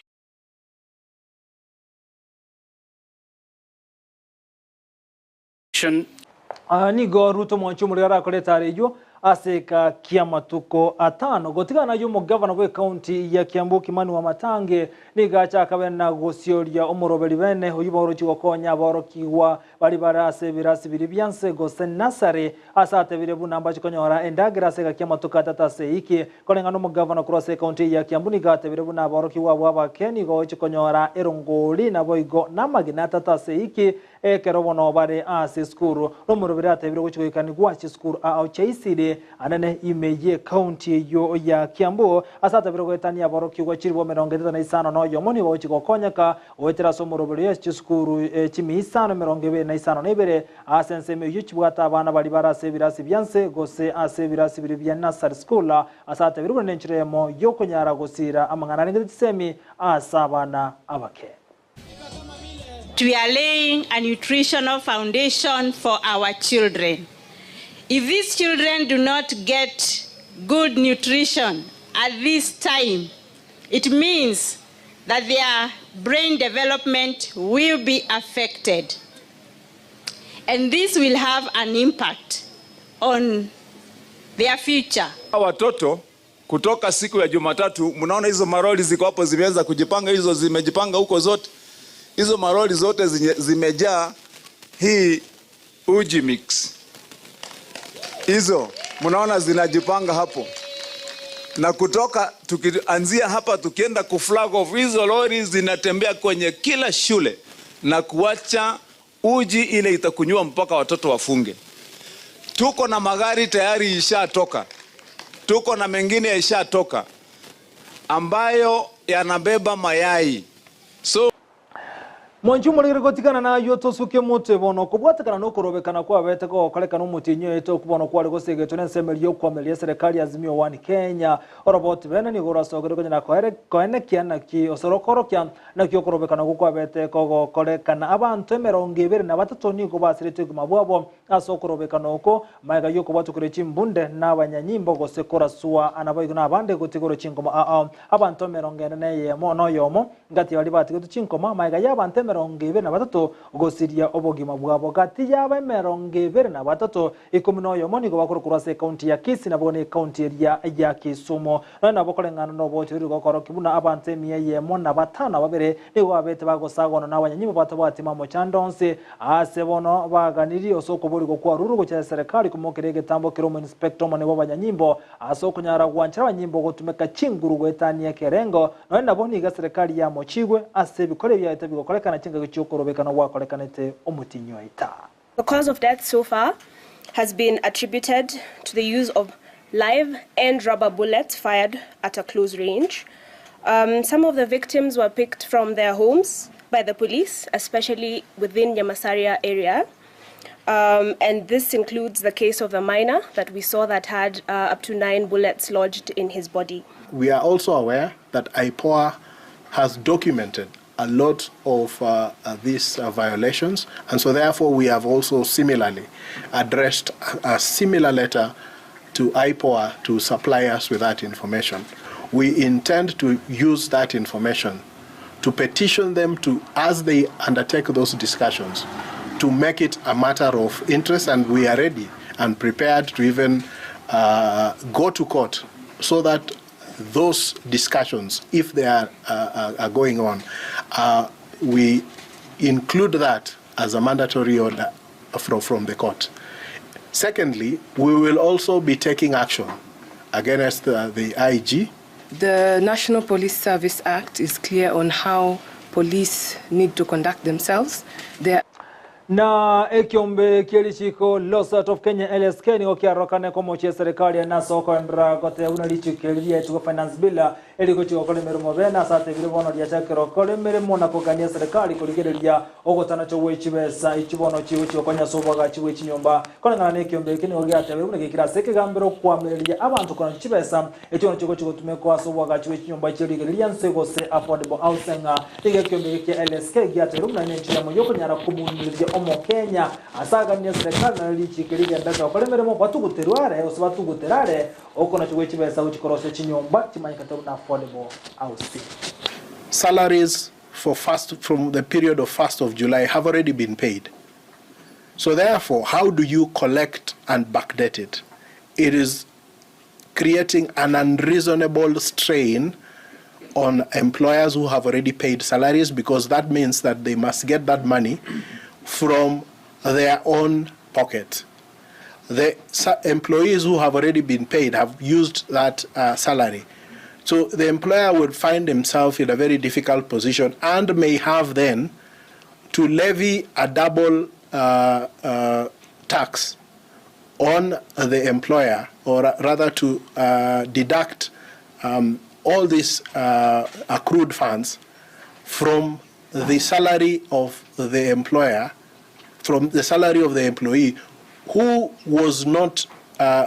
nigo Ruto mwanchumuri arakoreta rejo aseka kiamatuko atano gotigana yumo governor we county ya Kiambu Kimani wa Matange nigacha kabena gosyoria omuroberi bene uyiboro kigokonya borokiwa bali barase birasi biri byanse gose nasare asate bire bunamba kikonyora endagira seka kiamatuko atatase iki kolengano mu governor cross county ya Kiambu nigate bire bunaba borokiwa bwa Keni go kikonyora erongoli na boigo namagina atatase iki ekerobono bare ase skuru nomuroberi atebire gukikani gwa skuru au chaiside anane imeje county yo ya Kiambu asata biro gwetania boroki gwa chiribo 75 no yomoni bo chigokonyaka wetera somurobere y'eskuru chimi 525 nebere asense me yuchibwata abana bali barase birasi byanse gose ase birasi biri bya nasar school asata biro nenchiremo yo konyara gosira amangana ngisemi asabana abake. We are laying a nutritional foundation for our children. If these children do not get good nutrition at this time, it means that their brain development will be affected. And this will have an impact on their future. Watoto kutoka siku ya Jumatatu, mnaona hizo maroli ziko hapo zimeanza kujipanga, hizo zimejipanga huko zote. Hizo maroli zote zimejaa hii uji mix. Hizo mnaona zinajipanga hapo. Na kutoka tukianzia hapa tukienda ku flag off, hizo lori zinatembea kwenye kila shule na kuacha uji ile itakunywa mpaka watoto wafunge. Tuko na magari tayari ishatoka. Tuko na mengine ishatoka ambayo yanabeba mayai. So Mwanchumuri gotikana na yoto suke mote bono kubwatakana no kurobekana kwa bete ko koleka no mutinyo eto kubono kwa lego segeto nensemelio kwa melia serikali azimio 1 Kenya orobot bene ni gora sogero kenya ko ene kiana ki osorokoro kya na ki kurobekana kwa bete ko kolekana abantu 23 ni ko basirete kumabwabo aso kurobekana uko maiga yoko batu kure chimbunde na banyanyimbo gose korasua anabayigo na bande gotigoro chinkoma abantu 24 yemo no yomo ngati bali batigo chinkoma maiga yabantu 23 gosiria obogima bwabo gati yaba 23 ikumino moni go bakuru kurase county ya Kisii na bone county ya Kisumu na bokolengana no botiri go koro kibuna abante miye yemo na batana babere nigo abete bagosagono na banyanyimo batabatima mo chandonse asebono baganiri osoko buri go kwa ruru go cha serikali kumokerege tambo kiromo inspector mone bo banyanyimbo asoko nyara gwanchira banyimbo gotumeka chinguru gwetania kerengo na boni ga serikali ya mochigwe ase bikore bya etabigo kolekana The cause of death so far has been attributed to the use of live and rubber bullets fired at a close range. Some of the victims were picked from their homes by the police, especially within Nyamasaria area. And this includes the case of the miner that we saw that had up to 9 bullets lodged in his body. We are also aware that IPOA has documented a lot of these violations, and so therefore we have also similarly addressed a similar letter to IPOA to supply us with that information. We intend to use that information to petition them to, as they undertake those discussions, to make it a matter of interest, and we are ready and prepared to even go to court so that those discussions, if they are going on, we include that as a mandatory order from the court. Secondly, we will also be taking action against the IG. The National Police Service Act is clear on how police need to conduct themselves. Na ekiombe kielichiko Losat of Kenya LSK ni okiarokane komo che serikali na soko ndra gote unalichikelia tuko finance bill eliko chikokole merimo bena sate bile bono dia chakero kole merimo na kogania serikali kuligerelia ogotana cho wechibesa ichibono chiwe chikonya sobaga chiwe chinyomba kone ngana ekiombe kini ogiate bune kikira seke gambero kwa merelia abantu kono chibesa echibono chiko chikotume kwa sobaga chiwe chinyomba chirigerelia nsego se affordable housing ekiombe ke LSK giate rumna ne nchira moyo kunyara kumunirije omo Kenya asaga ni serikali na lichikiriga ndaka kolemeremo batuguterware osabatuguterare okona chwe chibesa uchikorose chinyomba chimanyikata na affordable housing. Salaries from the period of 1st of July have already been paid. So therefore, how do you collect and backdate it? It is creating an unreasonable strain on employers who have already paid salaries, because that means that they must get that money from their own pocket. The employees who have already been paid have used that salary. So the employer would find himself in a very difficult position and may have then to levy a double tax on the employer, or rather to deduct all these accrued funds from the salary of the employer, from the salary of the employee who was not,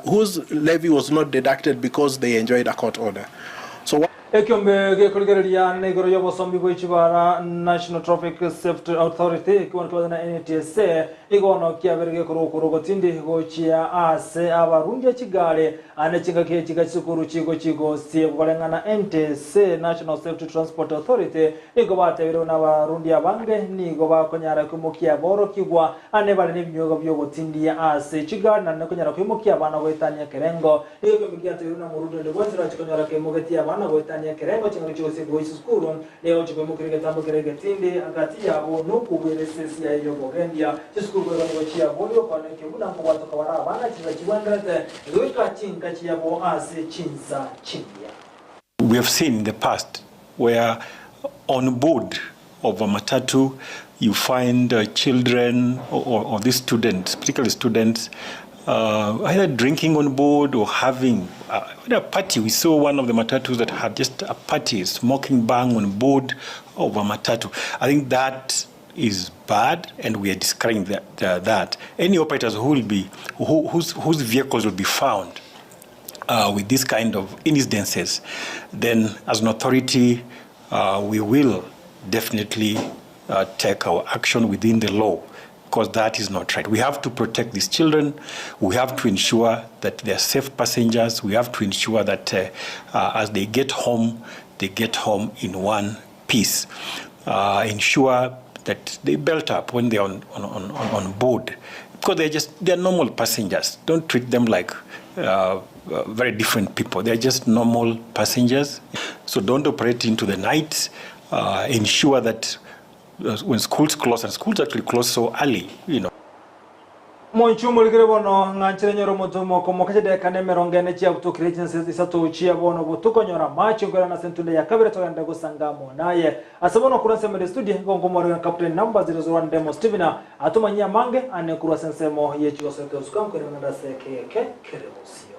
whose levy was not deducted because they enjoyed a court order. So ekiombe gekoligerelia negoro yobo sombi boichibara National Traffic Safety Authority ikiwa na NTSA igono kiaberege kuroko tindi gochia ase abarundi chigale anechinga kichiga chikuru chigo sie kolengana NTSA National Safety Transport Authority igobate na abarundi abange nigo bakonyara kumukia boro kigwa anebale n'ibinyogo byogo tindi ase chigale na konyara kumukia bana goitania kerengo igo bigiate na murundo ndegwanzira chikonyara kemugetia bana goitania kerengo chingo chose boys school leo chikomo kirege tambo kirege tindi agati yabo nuku bweresesi ya yo bogendia school kwa ngochia bodo kwa neke buna ngo watoka wara bana chiza chiwandate lweka chinga chiyabo ase Chinsa chinya. We have seen in the past where on board of a matatu you find children or these students, particularly students, either drinking on board or having a party. We saw one of the matatus that had just a party, smoking bang on board of a matatu. I think that is bad, and we are discouraging that. Any operators who will be, whose vehicles will be found with this kind of incidences, then as an authority, we will definitely take our action within the law, because that is not right. We have to protect these children. We have to ensure that they are safe passengers. We have to ensure that as they get home in one piece. Ensure that they belt up when they're on board, because they're normal passengers. Don't treat them like very different people. They're just normal passengers. So don't operate into the night. Ensure that when schools close, and schools actually close so early, you know. Monchumo ligere bono nganchere nyoro motomo komo kachede kane merongene chia kutukire Chinsa Isato uchia bono butuko nyora machi ngora na sentunde ya kabira to yanda gusangamo naye asabono kurase mede studio ngongo moro ya captain number 001 demo Stevena atumanya mange ane kurase nsemo yechi osete usukam kwenye nanda seke kerebosio.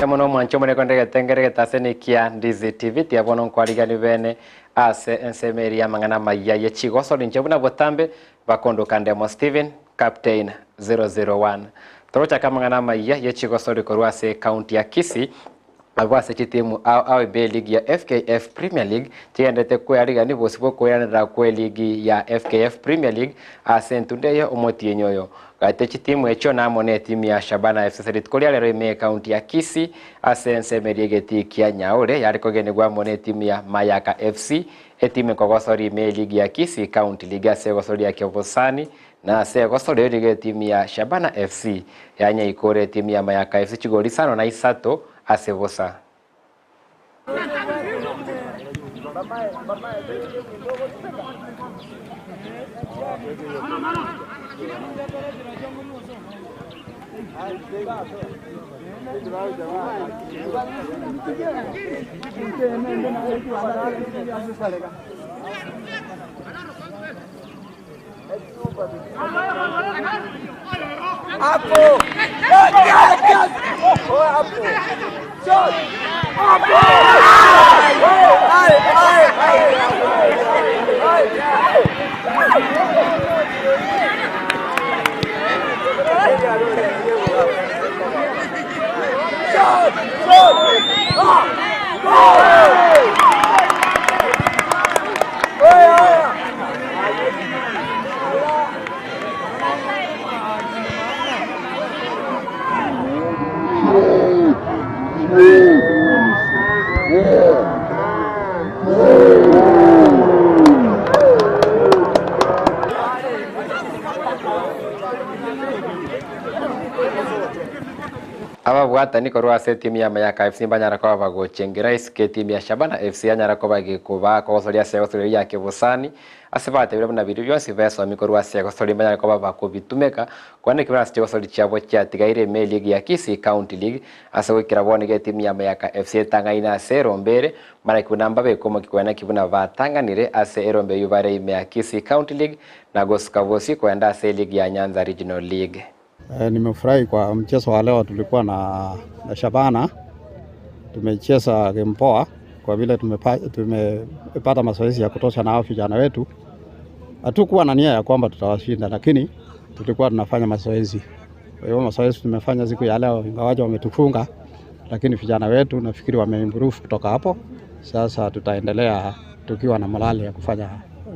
Mono mwancho mone kondege tengere taseni kia Ndizi TV tia bono kwariga bene ase ensemeri ya mangana maya ye chigoso linche buna botambe bakondo kandemo Steven Captain 001 torocha kama mangana maya ye chigoso likorwa se county ya Kisii abwase chitimu au be league ya FKF Premier League tiendete kwariga ni bosibo koyanira kwe league ya FKF Premier League asentunde yo omotienyoyo gate chitimu echo namone timu ya Shabana FC Sarit kolia lero ime county ya Kisii asense meriegeti kia nyaure yariko genegwa mone timu ya Mayaka FC etime kogosori ime league ya Kisii county league ase gosori ya Kevosani na ase gosori league timu ya Shabana FC yanya ikore timu ya Mayaka FC chigoli sano na Isato asevosa. Apo! Ababwata niko rwase timu ya Mayaka FC banyara kwa bagocengera iske timu ya Shabana FC anyara ko bagikuba ko solia sego ya Kevosani asibate bire bina biri byose veso mikoro rwase ko solia banyara ko bakubitumeka kwane kibara sego solia cyabo cyatigaire me league ya Kisii County League asawe kirabone ge timu ya Mayaka FC tangaina sero mbere mara kunamba be komo kikwana kibuna vatanganire ase erombe yubare ime ya Kisii County League na goskavosi kwenda ase league ya Nyanza Regional League. Nimefurahi kwa mchezo wa leo. Tulikuwa na Shabana, tumecheza game poa kwa vile tumepata mazoezi ya kutosha na vijana wetu. Hatukuwa na nia ya kwamba tutawashinda, lakini tulikuwa tunafanya mazoezi. Kwa hiyo mazoezi tumefanya siku ya leo, ingawaje wametufunga, lakini vijana wetu nafikiri wameimprove kutoka hapo. Sasa tutaendelea tukiwa na morale ya kufanya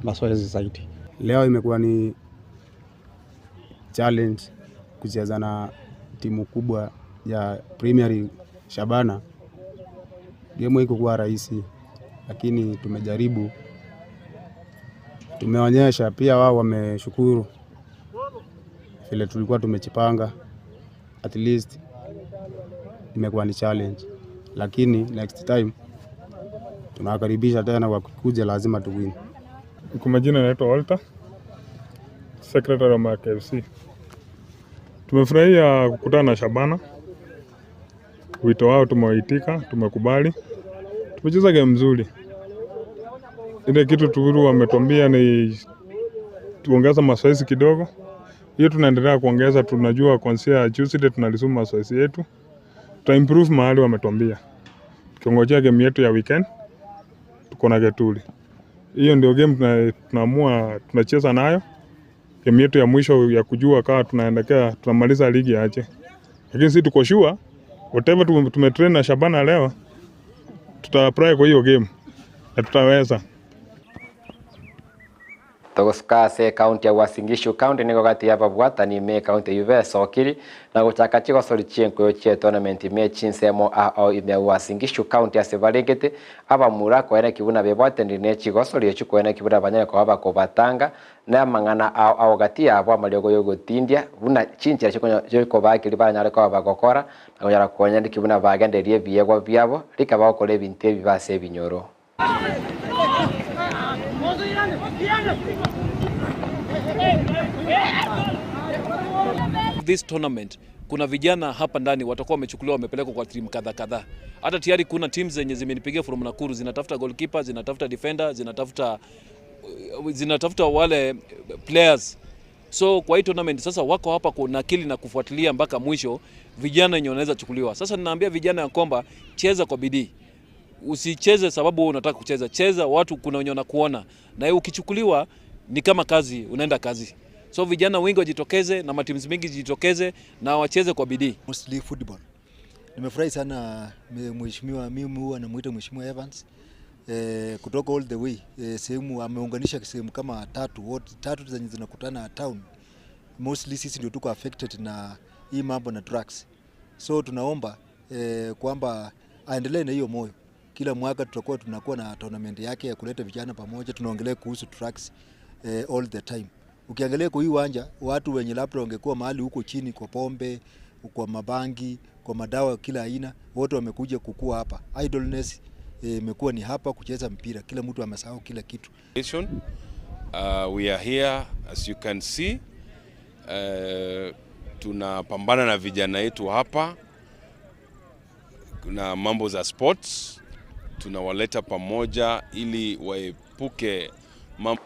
mazoezi zaidi. Leo imekuwa ni challenge kucheza na timu kubwa ya Premier Shabana. Game haikuwa rahisi, lakini tumejaribu. Tumeonyesha pia wao wameshukuru vile tulikuwa tumechipanga. At least imekuwa ni challenge, lakini next time tunawakaribisha tena, wakikuja lazima tuwin. Kwa majina naitwa Auta, secretary wa KFC. Tumefurahia kukutana na Shabana. Wito wao tumewaitika, tumekubali. Tumecheza game nzuri. Ile kitu tu wametuambia ni tuongeza mazoezi kidogo. Hiyo tunaendelea kuongeza, tunajua kuanzia Tuesday tunalisoma mazoezi yetu. Tuta improve mahali wametuambia. Tukiongojea game yetu ya weekend tuko na Getuli. Hiyo ndio game tunaamua tunacheza nayo. Game yetu ya mwisho ya kujua kama tunaendelea tunamaliza ligi aje. Lakini sisi tuko sure whatever tumetrain na Shabana leo tutaapply kwa hiyo game na tutaweza. Togoskase county ya Wasingishu county niko kati ya babwata ni me county yuve sokiri na kuchaka chiko sori chenko yoche tournament me Chinsa au ime Wasingishu county asevalegete aba mura ko ene kibuna bebwate ndine chiko sori yoche ko ene kibuna banyane ko aba ko batanga na mangana au gati ya abo malyogo yogo tindia buna chincha chiko ko ba kili banyare ko aba gokora na kujara ko ene kibuna bagende rie biego byabo likaba ko le binte bibase binyoro. This tournament kuna vijana hapa ndani watakuwa wamechukuliwa wamepelekwa kwa timu kadha. Hata tayari kuna teams zenye zimenipigia from Nakuru zinatafuta goalkeeper, zinatafuta defender, zinatafuta wale players. So kwa hii tournament sasa wako hapa kwa nakili na kufuatilia mpaka mwisho vijana wenye wanaweza chukuliwa. Sasa ninaambia vijana ya kwamba cheza kwa bidii. Usicheze sababu unataka kucheza. Cheza watu kuna wenye wanakuona. Na ukichukuliwa ni kama kazi, unaenda kazi. So vijana wengi wajitokeze na matimu mengi jitokeze na wacheze kwa bidii. Mostly football. Nimefurahi sana mheshimiwa, mimi huwa namuita mheshimiwa Evans kutoka all the way sehemu ameunganisha sehemu kama tatu zenye zinakutana town. Mostly sisi ndio tuko affected na hii mambo na drugs. So tunaomba kwamba aendelee na hiyo moyo. Kila mwaka tunakuwa na tournament yake ya kuleta vijana pamoja, tunaongelea kuhusu drugs all the time. Ukiangalia kwa hii uwanja watu wenye labda wangekuwa mahali huko chini kwa pombe, kwa mabangi, kwa madawa kila aina, wote wamekuja kukua hapa. Idleness imekuwa ni hapa kucheza mpira. Kila mtu amesahau kila kitu. We are here as you can see. Tunapambana na vijana wetu hapa. Kuna mambo za sports. Tunawaleta pamoja ili waepuke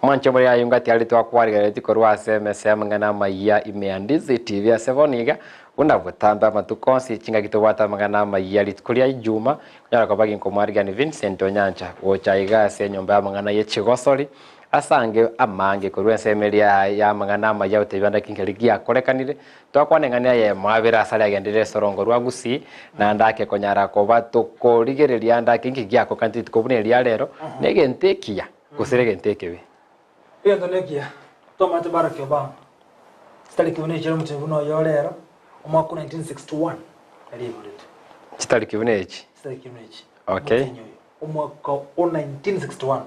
Mancho muri ayungati alitwa kwariga tikorwa SMS mangana Amayia imeandizi TV ya Sevoniga unavutamba matukonsi chinga kitowata mangana Amayia litkulia Juma nyara kwa bagi nkomariga ni Vincent Onyancha wochaiga se nyomba mangana yechigosori asange amange korwa semelia ya mangana Amayia utebanda kinkeligia korekanire twakwanengania ye mabira asale agendere sorongo rwa Gusii na ndake konyara ko batukorigereria ndake kingigia ko kanti tukobuneria rero negentekia kusirege ntekewe iyo ndonekia tomate baraki Obama stali kibuneje mutebuno yorero umwaka 1961 ali mureto stali kibuneje okay umwaka 1961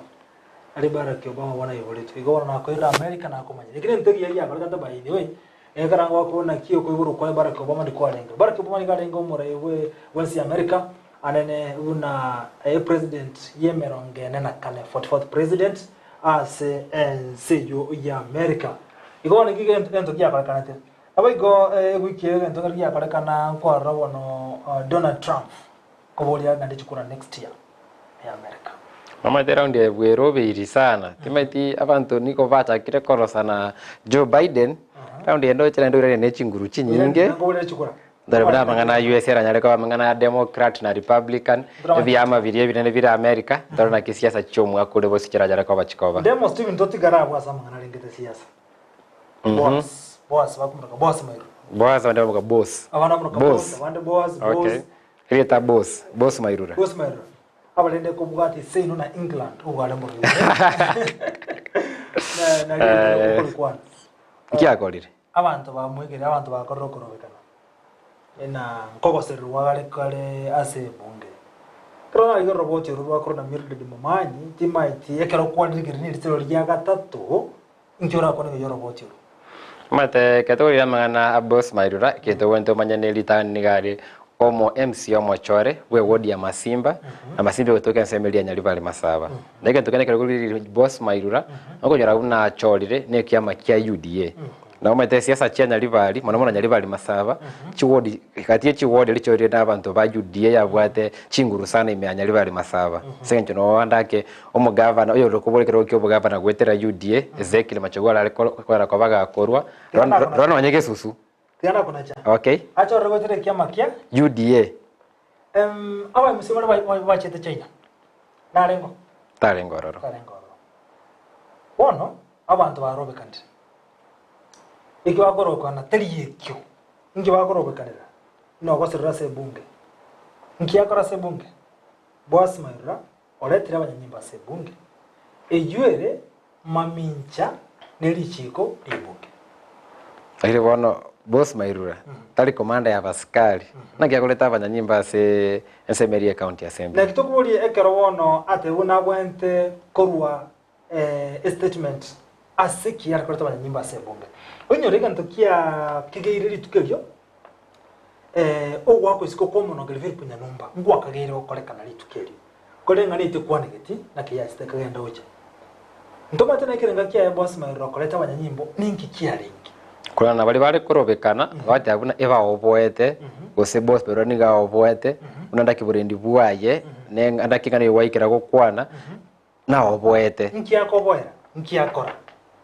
ali baraki Obama wana yoreto igora na ko ira America na ko manye ikine ntekia ya baraka by the way ekaranga wako na kio ko iguru ko baraki Obama ndi ko alenga baraki Obama ndi alenga umurewe wensi America anene una president yemeronge nena kane 44th president as sejo ya America igone gige ento gya karakanate abaiko wiki ento gya karakana kwa rawono Donald Trump kobolia na ndichukura next year ya America mama tera ndi bwerobe iri sana timaiti abantu niko vacha kire korosana Joe Biden raundi endo chira ndo ne chinguru chinyinge Darabana mangana US era nyale kwa mangana Democrat na Republican vyama virie binene vira America ndona kisiasa chomu akule bosi kirajara kwa bachikova Demo Steven ndotigara bwasa mangana lengete siasa boss bakumruka boss mairu boss wanda muka boss abana muka boss wanda boss okay reta boss mairu abalende ko bugati seino na England ugale muri na kwa kiakolire abantu bamwegere abantu bakorokorobekana ena nkogosero wagale kale ase bunge krona igo roboti rwa krona mirde de mamanyi timaiti ekero kwandigire ni litero lya gatatu injora kone yo roboti mate katori mangana abos mairura keto wento manyane litani gari omo MC omo chore we wodi ya Masimba na Masimba kutoka Nsemelia Nyalibali Masaba ndege tukane kali boss mairura ngo nyara una chorire ne kiama kya UDA na umete siasa chia Nyalibali mwana Nyalibali Masaba chiwodi katie chiwodi lichorire n'abantu ba UDA yabwate chinguru sana ime Nyalibali Masaba senjo no wandake omo governor oyo rokobolekero kyo governor gwetera UDA Ezekiel Machagwala alikora kwa baga akorwa rona wanyeke susu tiana kuna cha okay acho rogotere kiama kya UDA awa msimana wa chete China narengo tarengororo ono abantu barobe kandi iki bagoroka na teriyekyo ngi bagorobe kanira no gosirra se bunge ngi akora se bunge boss maira oletira abanyanyimba se bunge ejuere mamincha nelichiko libunge ile bono boss mairura tali komanda ya baskari nagia kuleta abanyanyimba se Nsemeria County Assembly na kitokubuli ekero bono ate una bwente korwa statement asiki ya kuleta abanyanyimba se bunge onyorega ntokia kigeiriri tukelyo ogwako isiko komono gelveri punya numba ngwa kagere okolekana litukeli kolenga nite kwanegeti na kiya steka genda ocha ntoma tena kirenga kiya boss mairo koleta abanyanyimbo ninki kialingi kuna na bali korobekana bati abuna eba oboete gose boss pero niga oboete unanda kiburendi buaye ne andakika ne waikira gukwana na oboete nki akora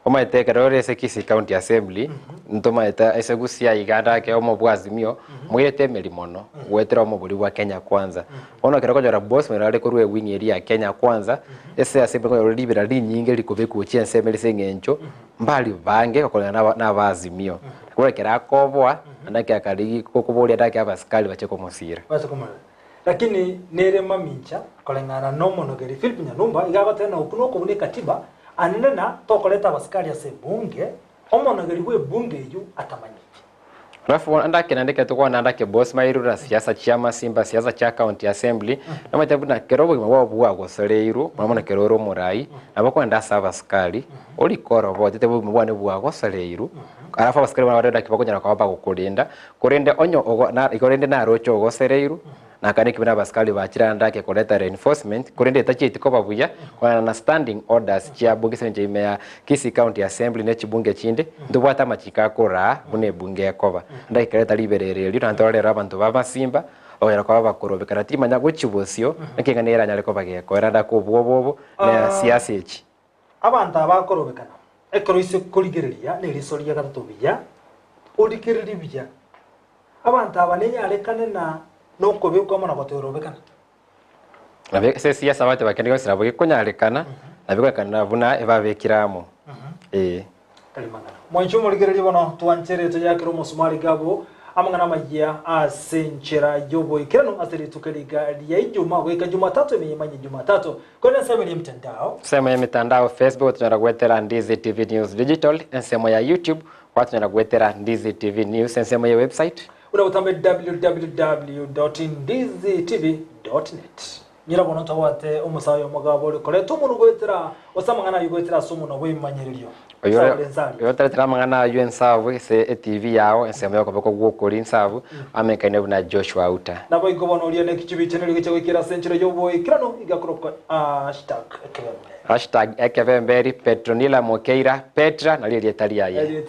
omaite karore se Kisii County Assembly ntoma eta ese Gusii iganda ke omo bwazimio mwete melimono wetera omo buli wa Kenya kwanza ono kero konyora boss merale korwe wing area Kenya kwanza ese assembly ko libera linyinge likobeku chiense meli sengencho mbali bange kokolana na bazimio kwa kera kobwa andake akarigi kukuburia ndake abasikali bache kumusira basi kumara lakini nere mamincha kolengana no monogeri Philip Nyanumba igabatena ukuno kubune katiba anena tokoleta abasikali ase bunge omonogeri we bunge yu atamanyi Rafu andake nandike tukona andake boss mairu na siasa chama simba siasa cha county assembly na matabu na kerobo mwa bwa gosereiru mama na keroro murai abako nda sava skali oli korobo tete bwa ne bwa gosereiru arafa baskali bana wadada kibako nyana kwa kukulinda kurende onyo ogo na ikorende na rocho gosereiru na kaniki bina baskali bachira ndake koleta reinforcement kurende tachi itiko babuya kwa na standing orders chia bunge senje imea Kisii County Assembly ne chibunge chinde ndubwata machika kora bune bunge yakoba ndake koleta liberere lyo ntolera abantu baba simba oyera kwa bakorobe karati manya guchibosio nakinganera nyale ko bageko era ndakubwobobo na siasa echi abantu abakorobekana ekoroise kuligereria ne risoria gatatu biya odikiriri biya abantu abanenya alekane na noko biko mona gotorobekana nabe se siasa bate bakendigo sirabo gikunyalekana nabiko kana buna ebabekiramo kalimangana mwancho muligereria bono twanchere to yakiro musumari gabo amangana magia asenchera yobo ikirano asiri tukaliga ya Ijumaa weka Jumatatu imenyemanya Jumatatu kwa sema ni mtandao sema ya mitandao Facebook tunaragwetera Ndizi TV News Digital sema ya YouTube watu tunaragwetera Ndizi TV News sema ya website unautamba www.ndizitv.net nyira bono tawate umusayo magabo koleto mu rugwetera osamangana yugwetera somo no wimanyiriryo yo tara mangana yu ensavu se TV yao sema yako bako gukuri ensavu amekaine na Joshua Auta nabo igobono uri ne kichibi channel gicho gikira senchero yobo ikirano igakoroka #ekevemberi Petronila Mokeira Petra na liye taliaye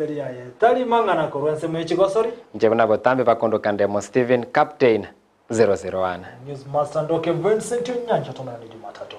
tali mangana ko rwansemo ikigosori njebona botambe bakondoka ndemo Steven Captain 001 News Master Ndoke Vincent Onyancha tonana Jumatatu